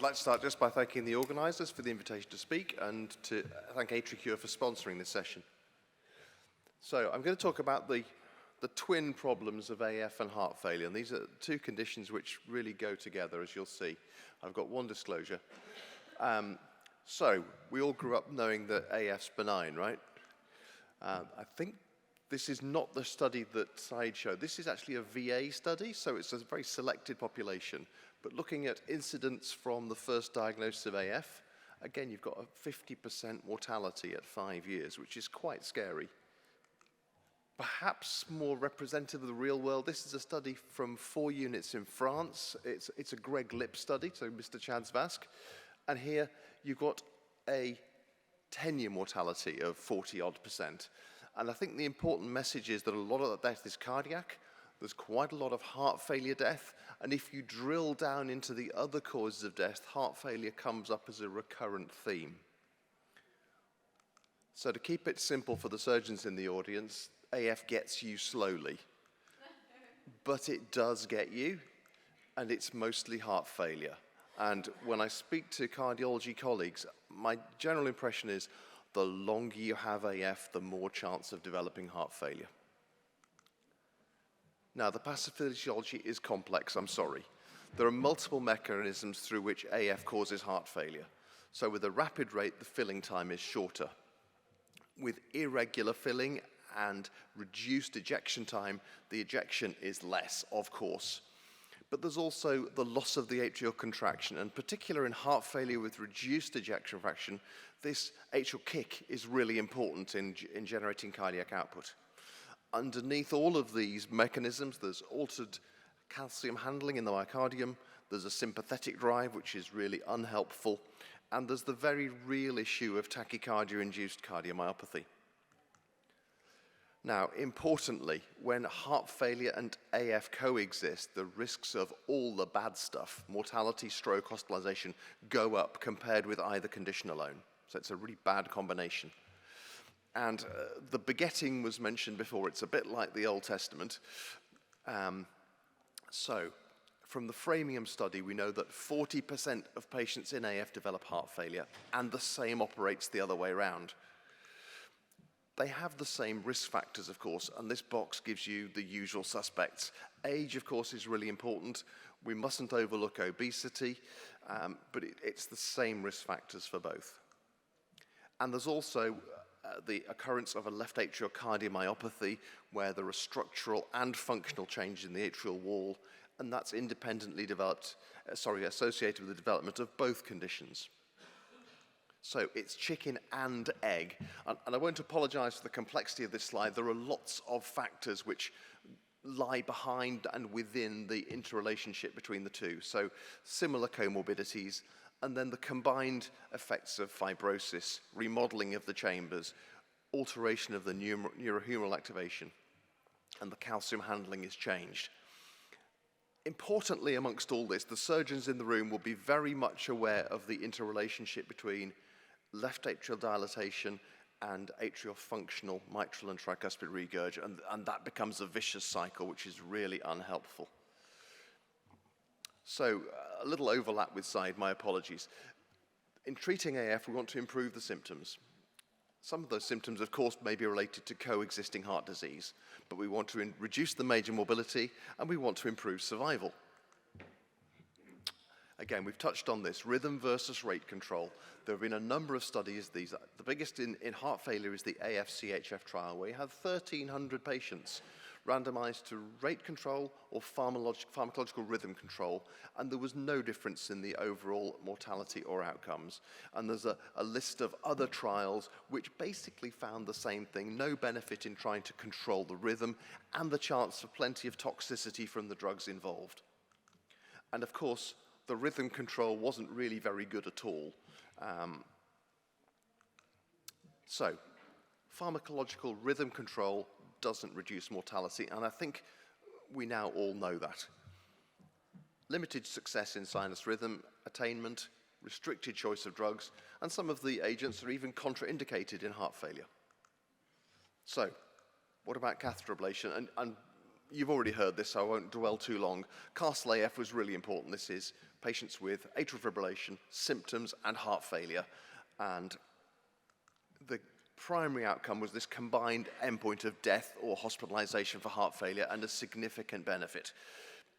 like to start just by thanking the organisers for the invitation to speak and to thank AtriCure for sponsoring this session. So I'm going to talk about the twin problems of AF and heart failure, and these are two conditions which really go together, as you'll see. I've got one disclosure. So we all grew up knowing that AF's benign, right? I think this is not the study that Said showed. This is actually a VA study, so it's a very selected population. But looking at incidence from the first diagnosis of AF, again, you've got a 50% mortality at 5 years, which is quite scary. Perhaps more representative of the real world, this is a study from 4 units in France. It's a Greg Lip study, so Mr. Chadsvask. And here you've got a 10-year mortality of 40-odd%. And I think the important message is that a lot of that death is cardiac. There's quite a lot of heart failure death. And if you drill down into the other causes of death, heart failure comes up as a recurrent theme. So to keep it simple for the surgeons in the audience, AF gets you slowly. But it does get you, and it's mostly heart failure. And when I speak to cardiology colleagues, my general impression is the longer you have AF, the more chance of developing heart failure. Now, the pathophysiology is complex, I'm sorry. There are multiple mechanisms through which AF causes heart failure. So with a rapid rate, the filling time is shorter. With irregular filling and reduced ejection time, the ejection is less, of course. But there's also the loss of the atrial contraction, and particularly in heart failure with reduced ejection fraction, this atrial kick is really important in generating cardiac output. Underneath all of these mechanisms, there's altered calcium handling in the myocardium, there's a sympathetic drive, which is really unhelpful, and there's the very real issue of tachycardia-induced cardiomyopathy. Now, importantly, when heart failure and AF coexist, the risks of all the bad stuff, mortality, stroke, hospitalization, go up compared with either condition alone. So it's a really bad combination. And the begetting was mentioned before. It's a bit like the Old Testament. So from the Framingham study, we know that 40% of patients in AF develop heart failure, and the same operates the other way around. They have the same risk factors, of course, and this box gives you the usual suspects. Age, of course, is really important. We mustn't overlook obesity, but it's the same risk factors for both. And there's also the occurrence of a left atrial cardiomyopathy where there are structural and functional changes in the atrial wall, and that's independently associated with the development of both conditions. So it's chicken and egg. And I won't apologize for the complexity of this slide. There are lots of factors which lie behind and within the interrelationship between the two. So similar comorbidities, and then the combined effects of fibrosis, remodeling of the chambers, alteration of the neurohumeral activation, and the calcium handling is changed. Importantly, amongst all this, the surgeons in the room will be very much aware of the interrelationship between left atrial dilatation and atrial functional mitral and tricuspid regurg, and that becomes a vicious cycle, which is really unhelpful. So a little overlap with Said, my apologies. In treating AF, we want to improve the symptoms. Some of those symptoms, of course, may be related to coexisting heart disease, but we want to reduce the major morbidity, and we want to improve survival. Again, we've touched on this, rhythm versus rate control. There have been a number of studies. The biggest in heart failure is the AF-CHF trial, where you have 1,300 patients randomized to rate control or pharmacological rhythm control, and there was no difference in the overall mortality or outcomes. And there's a list of other trials which basically found the same thing, no benefit in trying to control the rhythm and the chance for plenty of toxicity from the drugs involved. And of course, the rhythm control wasn't really very good at all. So, pharmacological rhythm control doesn't reduce mortality, and I think we now all know that. Limited success in sinus rhythm attainment, restricted choice of drugs, and some of the agents are even contraindicated in heart failure. So, what about catheter ablation? And you've already heard this, so I won't dwell too long. Castle AF was really important. This is patients with atrial fibrillation, symptoms, and heart failure. And the primary outcome was this combined endpoint of death or hospitalization for heart failure and a significant benefit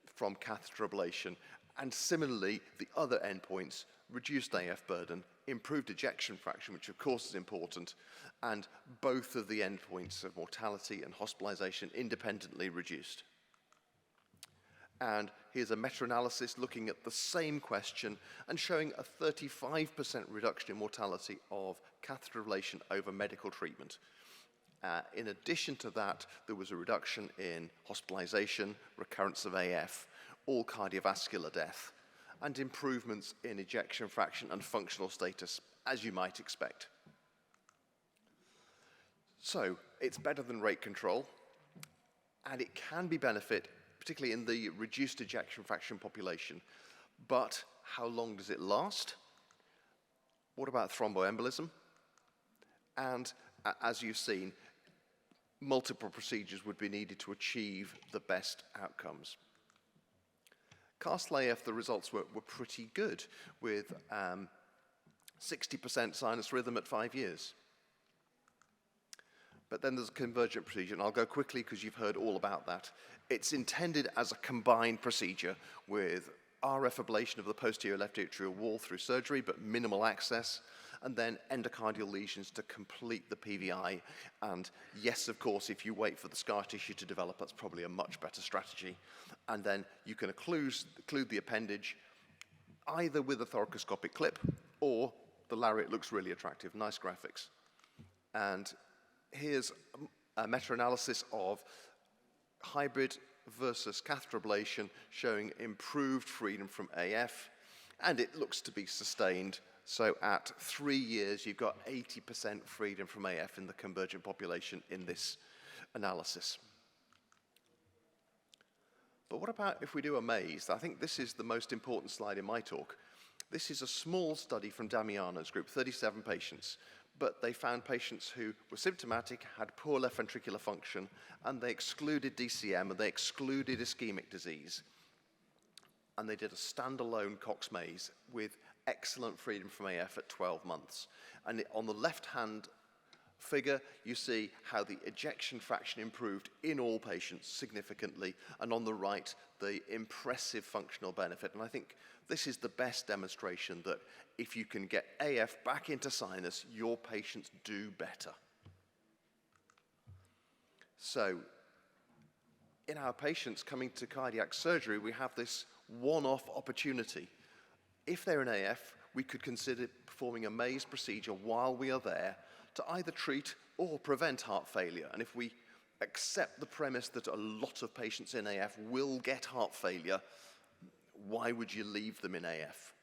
from catheter ablation. And similarly, the other endpoints, reduced AF burden, improved ejection fraction, which of course is important, and both of the endpoints of mortality and hospitalization independently reduced. And here's a meta-analysis looking at the same question and showing a 35% reduction in mortality of catheter ablation over medical treatment. In addition to that, there was a reduction in hospitalization, recurrence of AF, all cardiovascular death, and improvements in ejection fraction and functional status, as you might expect. So it's better than rate control, and it can be benefit, particularly in the reduced ejection fraction population. But how long does it last? What about thromboembolism? And as you've seen, multiple procedures would be needed to achieve the best outcomes. Castle AF, the results were pretty good, with 60% sinus rhythm at 5 years. But then there's a convergent procedure, and I'll go quickly because you've heard all about that. It's intended as a combined procedure with RF ablation of the posterior left atrial wall through surgery, but minimal access, and then endocardial lesions to complete the PVI. And yes, of course, if you wait for the scar tissue to develop, that's probably a much better strategy. And then you can occlude the appendage either with a thoracoscopic clip or the lariat looks really attractive, nice graphics. And here's a meta-analysis of hybrid versus catheter ablation showing improved freedom from AF, and it looks to be sustained. So at 3 years, you've got 80% freedom from AF in the convergent population in this analysis. But what about if we do a maze? I think this is the most important slide in my talk. This is a small study from Damiano's group, 37 patients, but they found patients who were symptomatic, had poor left ventricular function, and they excluded DCM, and they excluded ischemic disease. And they did a standalone Cox maze with excellent freedom from AF at 12 months. And on the left-hand figure, you see how the ejection fraction improved in all patients significantly, and on the right, the impressive functional benefit. And I think this is the best demonstration that if you can get AF back into sinus, your patients do better. So in our patients coming to cardiac surgery, we have this one-off opportunity. If they're in AF, we could consider performing a maze procedure while we are there to either treat or prevent heart failure. And if we accept the premise that a lot of patients in AF will get heart failure, why would you leave them in AF?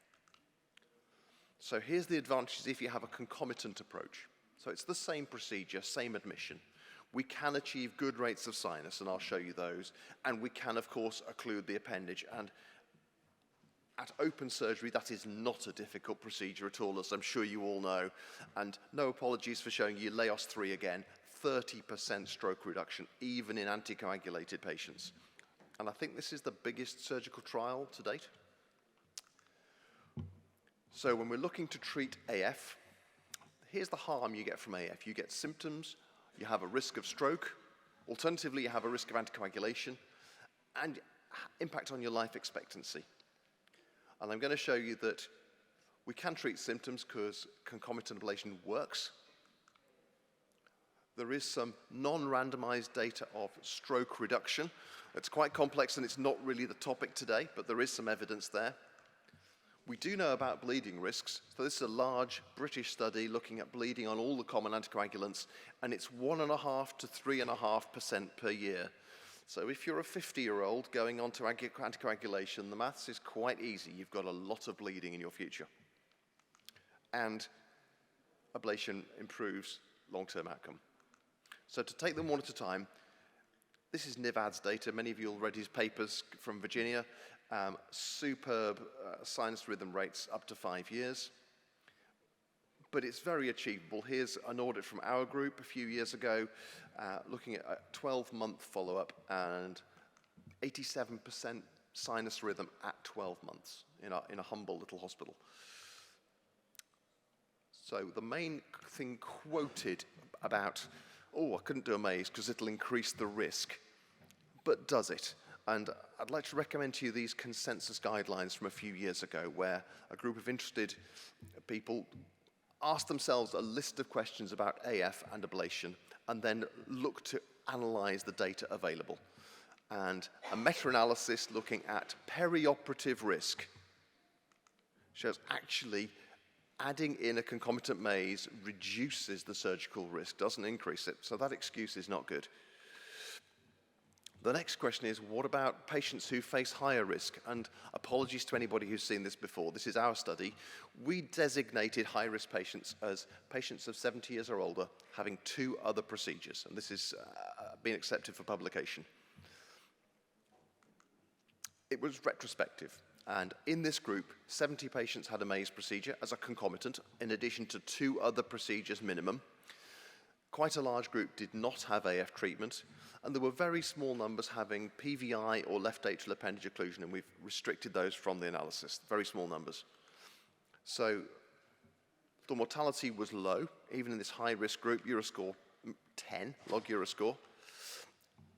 So here's the advantages if you have a concomitant approach. So it's the same procedure, same admission. We can achieve good rates of sinus, and I'll show you those. And we can, of course, occlude the appendage. And at open surgery, that is not a difficult procedure at all, as I'm sure you all know. And no apologies for showing you LEOS 3 again, 30% stroke reduction, even in anticoagulated patients. And I think this is the biggest surgical trial to date. So when we're looking to treat AF, here's the harm you get from AF. You get symptoms, you have a risk of stroke, alternatively you have a risk of anticoagulation, and impact on your life expectancy. And I'm going to show you that we can treat symptoms because concomitant ablation works. There is some non-randomized data of stroke reduction. It's quite complex and it's not really the topic today, but there is some evidence there. We do know about bleeding risks. So this is a large British study looking at bleeding on all the common anticoagulants, and it's 1.5% to 3.5% per year. So if you're a 50-year-old going on to anticoagulation, the maths is quite easy. You've got a lot of bleeding in your future. And ablation improves long-term outcome. So to take them one at a time, this is NIVAD's data. Many of you already have papers from Virginia. Superb sinus rhythm rates up to 5 years. But it's very achievable. Here's an audit from our group a few years ago, looking at a 12-month follow-up, and 87% sinus rhythm at 12 months in a humble little hospital. So the main thing quoted about, oh, I couldn't do a maze because it'll increase the risk. But does it? And I'd like to recommend to you these consensus guidelines from a few years ago, where a group of interested people asked themselves a list of questions about AF and ablation, and then looked to analyze the data available. And a meta-analysis looking at perioperative risk shows actually adding in a concomitant maze reduces the surgical risk, doesn't increase it. So that excuse is not good. The next question is, what about patients who face higher risk? And apologies to anybody who's seen this before. This is our study. We designated high-risk patients as patients of 70 years or older having 2 other procedures. And this is being accepted for publication. It was retrospective. And in this group, 70 patients had a maze procedure as a concomitant, in addition to 2 other procedures minimum. Quite a large group did not have AF treatment, and there were very small numbers having PVI or left atrial appendage occlusion, and we've restricted those from the analysis, very small numbers. So the mortality was low, even in this high-risk group, Euroscore 10, log Euroscore.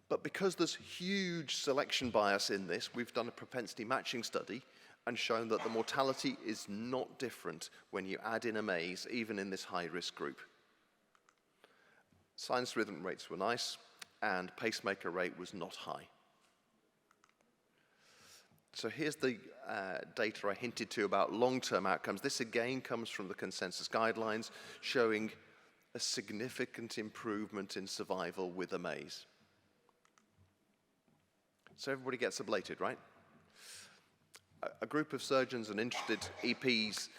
But because there's huge selection bias in this, we've done a propensity matching study and shown that the mortality is not different when you add in a maze, even in this high-risk group. Sinus rhythm rates were nice, and pacemaker rate was not high. So here's the data I hinted to about long-term outcomes. This again comes from the consensus guidelines, showing a significant improvement in survival with a maze. So everybody gets ablated, right? A group of surgeons and interested EPs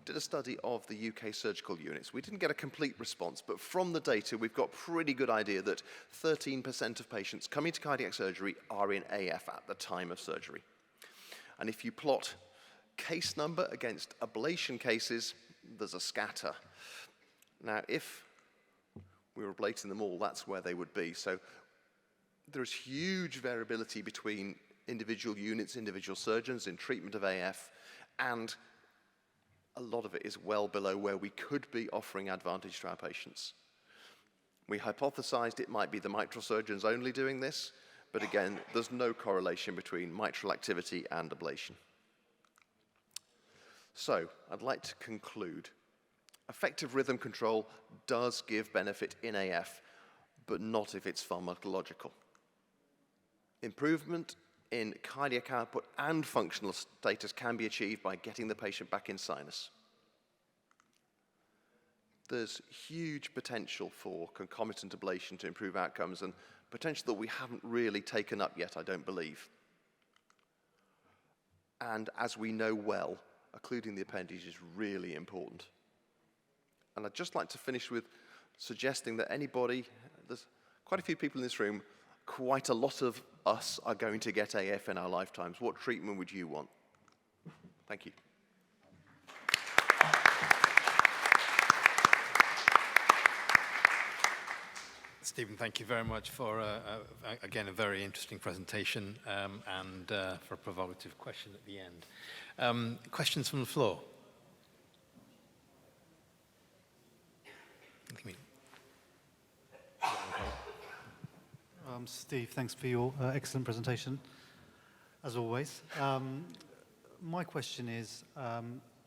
did a study of the UK surgical units. We didn't get a complete response, but from the data, we've got a pretty good idea that 13% of patients coming to cardiac surgery are in AF at the time of surgery. And if you plot case number against ablation cases, there's a scatter. Now, if we were ablating them all, that's where they would be. So there's huge variability between individual units, individual surgeons in treatment of AF, and a lot of it is well below where we could be offering advantage to our patients. We hypothesized it might be the mitral surgeons only doing this, but again, there's no correlation between mitral activity and ablation. So, I'd like to conclude. Effective rhythm control does give benefit in AF, but not if it's pharmacological. Improvement in cardiac output and functional status can be achieved by getting the patient back in sinus. There's huge potential for concomitant ablation to improve outcomes, and potential that we haven't really taken up yet, I don't believe. And as we know well, occluding the appendage is really important. And I'd just like to finish with suggesting that anybody, there's quite a few people in this room, quite a lot of us are going to get AF in our lifetimes. What treatment would you want? Thank you. Stephen, thank you very much for, again, a very interesting presentation and for a provocative question at the end. Questions from the floor? Steve, thanks for your excellent presentation, as always. My question is,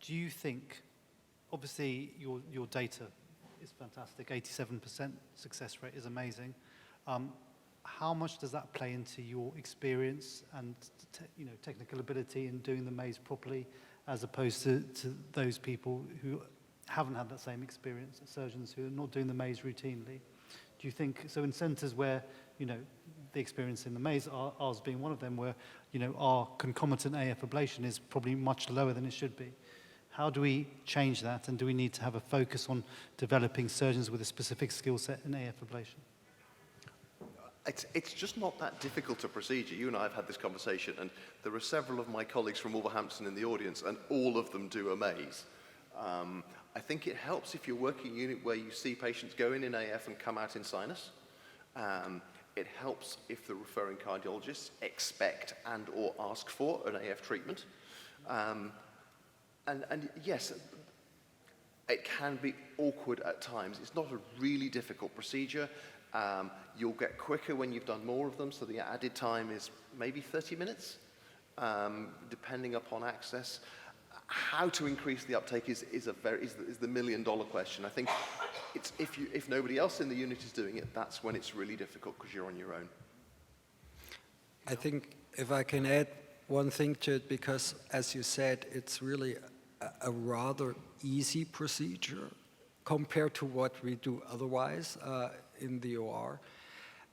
do you think, obviously your data is fantastic, 87% success rate is amazing. How much does that play into your experience and technical ability in doing the maze properly, as opposed to those people who haven't had that same experience, surgeons who are not doing the maze routinely? Do you think, so in centers where, the experience in the maze, ours being one of them, where, our concomitant AF ablation is probably much lower than it should be. How do we change that, and do we need to have a focus on developing surgeons with a specific skill set in AF ablation? It's just not that difficult a procedure. You and I have had this conversation, and there are several of my colleagues from Wolverhampton in the audience, and all of them do a maze. I think it helps if you're working in a unit where you see patients go in AF and come out in sinus. It helps if the referring cardiologists expect and or ask for an AF treatment. And yes, it can be awkward at times. It's not a really difficult procedure. You'll get quicker when you've done more of them, so the added time is maybe 30 minutes, depending upon access. How to increase the uptake is the million-dollar question. I think it's if nobody else in the unit is doing it, that's when it's really difficult because you're on your own. I think if I can add one thing to it, because as you said, it's really a rather easy procedure compared to what we do otherwise in the OR.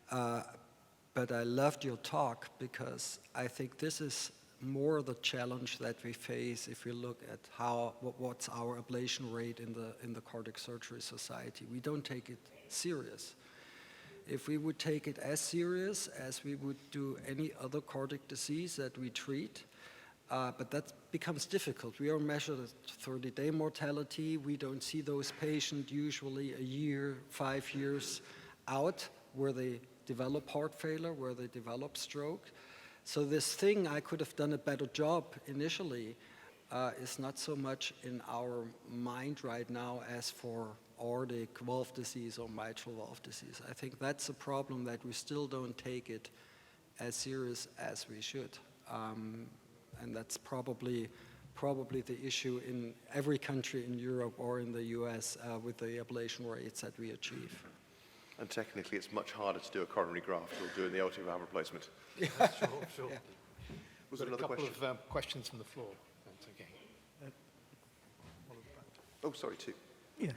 But I loved your talk because I think this is more the challenge that we face if we look at what's our ablation rate in the Cardiac Surgery Society. We don't take it serious. If we would take it as serious as we would do any other cardiac disease that we treat, but that becomes difficult. We are measured at 30-day mortality. We don't see those patients usually a year, 5 years out where they develop heart failure, where they develop stroke. So this thing, I could have done a better job initially, is not so much in our mind right now as for aortic valve disease or mitral valve disease. I think that's a problem that we still don't take it as serious as we should. And that's probably the issue in every country in Europe or in the US with the ablation rates that we achieve. And technically, it's much harder to do a coronary graft or doing the aortic valve replacement. Yeah, sure. Yeah. Was there another question? A couple of questions from the floor. That's okay. Oh, sorry, two. Yeah.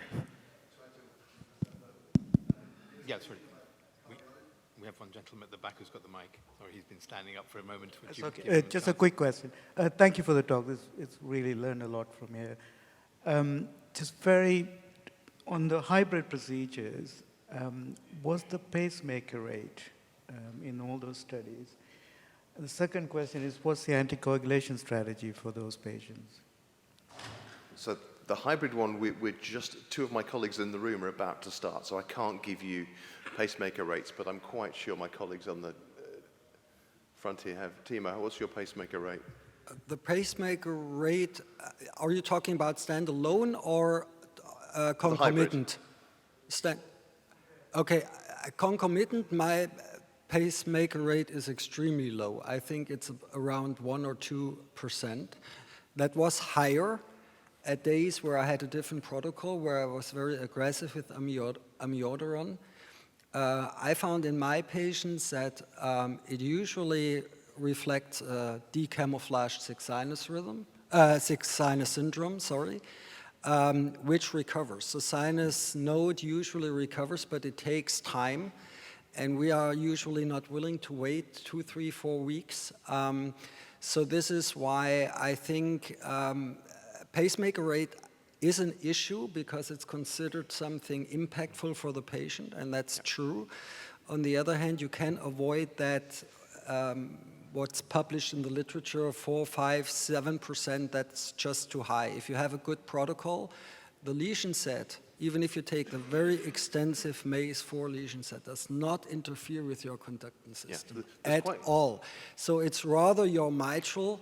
Yeah, sorry. We have one gentleman at the back who's got the mic. Sorry, he's been standing up for a moment. That's okay. Just a quick question. Thank you for the talk. It's really learned a lot from here. Just on the hybrid procedures, was the pacemaker rate in all those studies? And the second question is, what's the anticoagulation strategy for those patients? So the hybrid one, we're just, two of my colleagues in the room are about to start, so I can't give you pacemaker rates, but I'm quite sure my colleagues on the front here have. Timo, what's your pacemaker rate? The pacemaker rate, are you talking about standalone or concomitant? Okay, concomitant, my pacemaker rate is extremely low. I think it's around 1 or 2%. That was higher at days where I had a different protocol, where I was very aggressive with amiodarone. I found in my patients that it usually reflects decamouflaged six sinus syndrome, which recovers. The sinus node usually recovers, but it takes time, and we are usually not willing to wait 2, 3, 4 weeks. So this is why I think pacemaker rate is an issue, because it's considered something impactful for the patient, and that's true. On the other hand, you can avoid that what's published in the literature, 4, 5, 7%, that's just too high. If you have a good protocol, the lesion set, even if you take the very extensive MACE-4 lesion set, does not interfere with your conducting system at all. So it's rather your mitral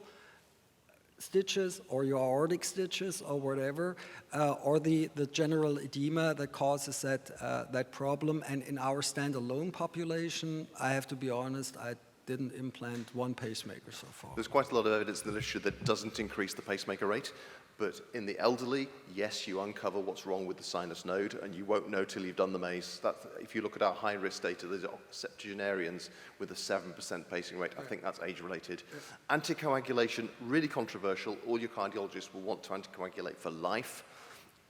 stitches or your aortic stitches or whatever, or the general edema that causes that problem. And in our standalone population, I have to be honest, I didn't implant one pacemaker so far. There's quite a lot of evidence in the literature that doesn't increase the pacemaker rate, but in the elderly, yes, you uncover what's wrong with the sinus node, and you won't know till you've done the MACE. If you look at our high-risk data, there's septuagenarians with a 7% pacing rate. I think that's age-related. Anticoagulation, really controversial. All your cardiologists will want to anticoagulate for life.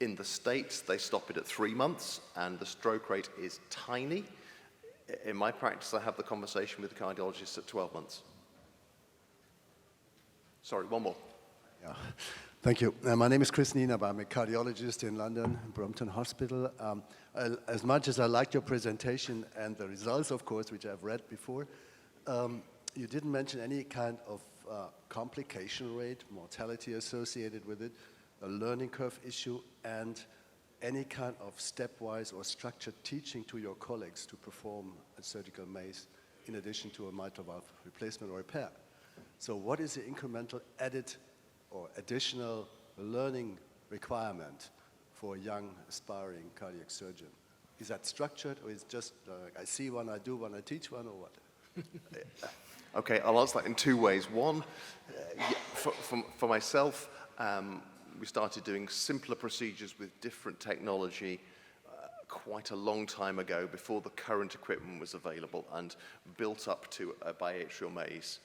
In the States, they stop it at 3 months, and the stroke rate is tiny. In my practice, I have the conversation with the cardiologists at 12 months. Sorry, one more. Yeah. Thank you. My name is Chris Nina. I'm a cardiologist in London, Brompton Hospital. As much as I liked your presentation and the results, of course, which I've read before, you didn't mention any kind of complication rate, mortality associated with it, a learning curve issue, and any kind of stepwise or structured teaching to your colleagues to perform a surgical MACE. in addition to a mitral valve replacement or repair. So what is the incremental added or additional learning requirement for a young aspiring cardiac surgeon? Is that structured, or is it just I see one, I do one, I teach one, or what? Okay, I'll answer that in two ways. One, for myself, we started doing simpler procedures with different technology quite a long time ago, before the current equipment was available, and built up to a biatrial maze.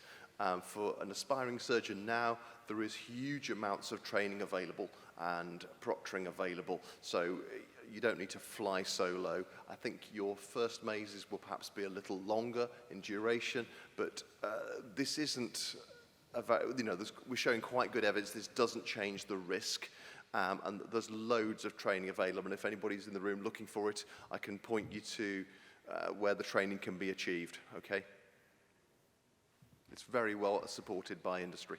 For an aspiring surgeon now, there is huge amounts of training available and proctoring available, so you don't need to fly solo. I think your first mazes will perhaps be a little longer in duration, but this isn't, we're showing quite good evidence this doesn't change the risk, and there's loads of training available, and if anybody's in the room looking for it, I can point you to where the training can be achieved, okay? It's very well supported by industry.